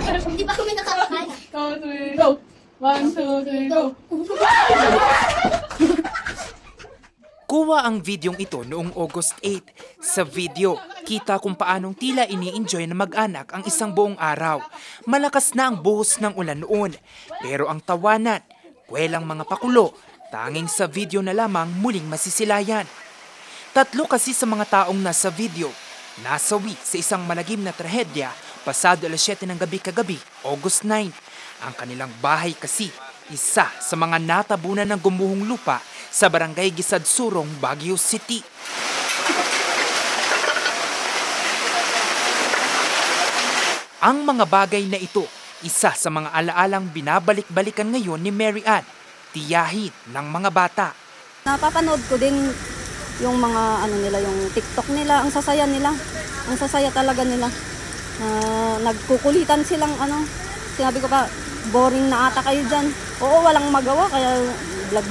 Hindi pa kami nakakakain. Go, three, go! 1, 2, 3, go! Kuha ang videong ito noong August 8. Sa video, kita kung paanong tila ini-enjoy ng mag-anak ang isang buong araw. Malakas na ang buhos ng ulan noon. Pero ang tawanan, kwelang mga pakulo, tanging sa video na lamang muling masisilayan. Tatlo kasi sa mga taong nasa video, nasawi sa isang malagim na trahedya pasado alas 7 ng gabi kagabi, August 9. Ang kanilang bahay kasi, isa sa mga natabunan ng gumuhong lupa sa barangay Gisadsurong, Baguio City. Ang mga bagay na ito, isa sa mga alaalang binabalik-balikan ngayon ni Mary Ann, tiyahin ng mga bata. Napapanood ko din yung mga nila, yung TikTok nila, ang sasaya nila. Ang sasaya talaga nila. Nagkukulitan silang sinabi ko pa, boring na ata kayo dyan. Oo, walang magawa, kaya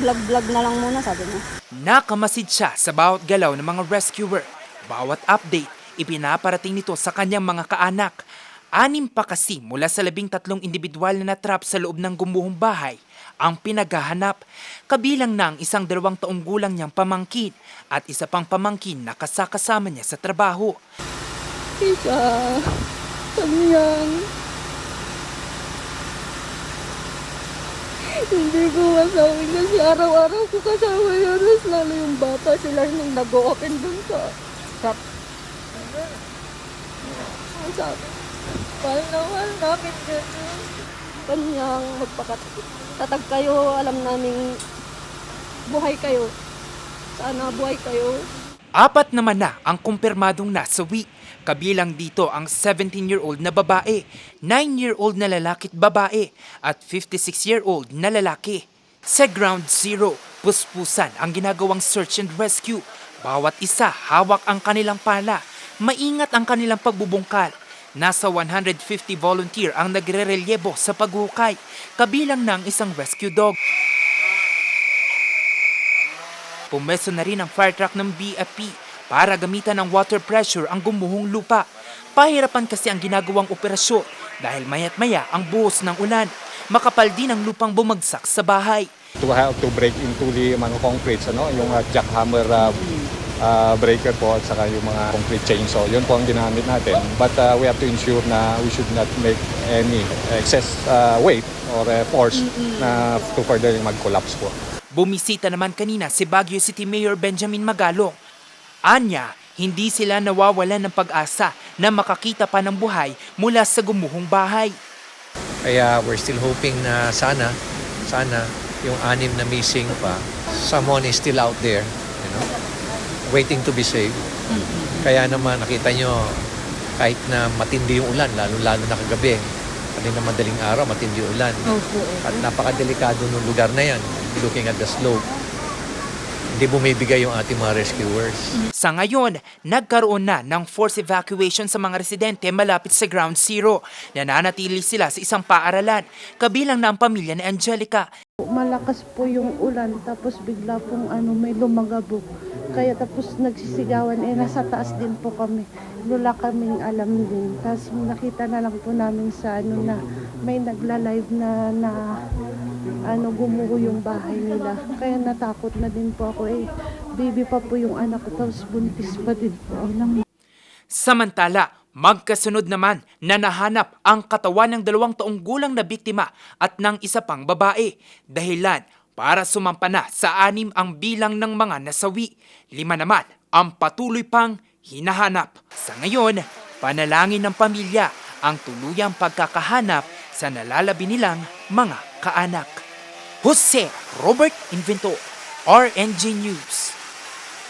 vlog na lang muna, sabi niya. Nakamasid siya sa bawat galaw ng mga rescuer. Bawat update, ipinaparating nito sa kanyang mga kaanak. 6 pa kasi mula sa 13 individual na natrap sa loob ng gumuhong bahay ang pinaghahanap. Kabilang na ang isang 2 taong gulang niyang pamangkin at isa pang pamangkin na kasama niya sa trabaho. Isa, Samyang. Hindi ko masabi kasi araw-araw ko kasama yun. Lalo yung bata sila nung nag-open dun sa shop. Ang sabi, mahal na mahal namin gano'n. Kanyang magpakatatag kayo, alam naming buhay kayo. Sana buhay kayo. 4 naman na ang kumpirmadong nasawi. Kabilang dito ang 17-year-old na babae, 9-year-old na lalaki't babae, at 56-year-old na lalaki. Sa Ground Zero, puspusan ang ginagawang search and rescue. Bawat isa hawak ang kanilang pala. Maingat ang kanilang pagbubungkal. Nasa 150 volunteer ang nagre-relyebo sa paghukay. Kabilang na ang isang rescue dog. Pumeso na rin ang fire truck ng BFP para gamitan ng water pressure ang gumuhong lupa. Pahirapan kasi ang ginagawang operasyon dahil maya't maya ang buhos ng ulan. Makapal din ang lupang bumagsak sa bahay. To have to break into the mga concretes, yung jackhammer breaker po at saka yung mga concrete chainsaw. Yun po ang ginamit natin. But we have to ensure na we should not make any excess weight or force na to further mag-collapse po. Bumisita naman kanina si Baguio City Mayor Benjamin Magalong. Anya, hindi sila nawawalan ng pag-asa na makakita pa ng buhay mula sa gumuhong bahay. Kaya we're still hoping na sana yung 6 na missing pa, someone is still out there, waiting to be saved. Kaya naman nakita nyo, kahit na matindi yung ulan, lalo na kagabi, kanina madaling araw, matindi yung ulan. At napakadelikado ng lugar na yan, looking at the slope. Hindi bumibigay yung ating mga rescuers. Sa ngayon, nagkaroon na ng forced evacuation sa mga residente malapit sa Ground Zero. Nananatili sila sa isang paaralan, kabilang na ang pamilya ni Angelica. Malakas po yung ulan, tapos bigla pong may lumagabog. Kaya tapos nagsisigawan, nasa taas din po kami. Wala kaming alam din. Tapos nakita na lang po namin sa na may nagla-live na gumuho yung bahay nila. Kaya natakot na din po ako baby pa po yung anak ko, tapos buntis pa din po. Samantala, magkasunod naman na nahanap ang katawan ng 2 taong gulang na biktima at ng isa pang babae. Dahilan para sumampa na sa 6 ang bilang ng mga nasawi. 5 naman ang patuloy pang hinahanap. Sa ngayon, panalangin ng pamilya ang tuluyang pagkakahanap sa nalalabi nilang mga kaanak. Jose Robert Invento, RNG News.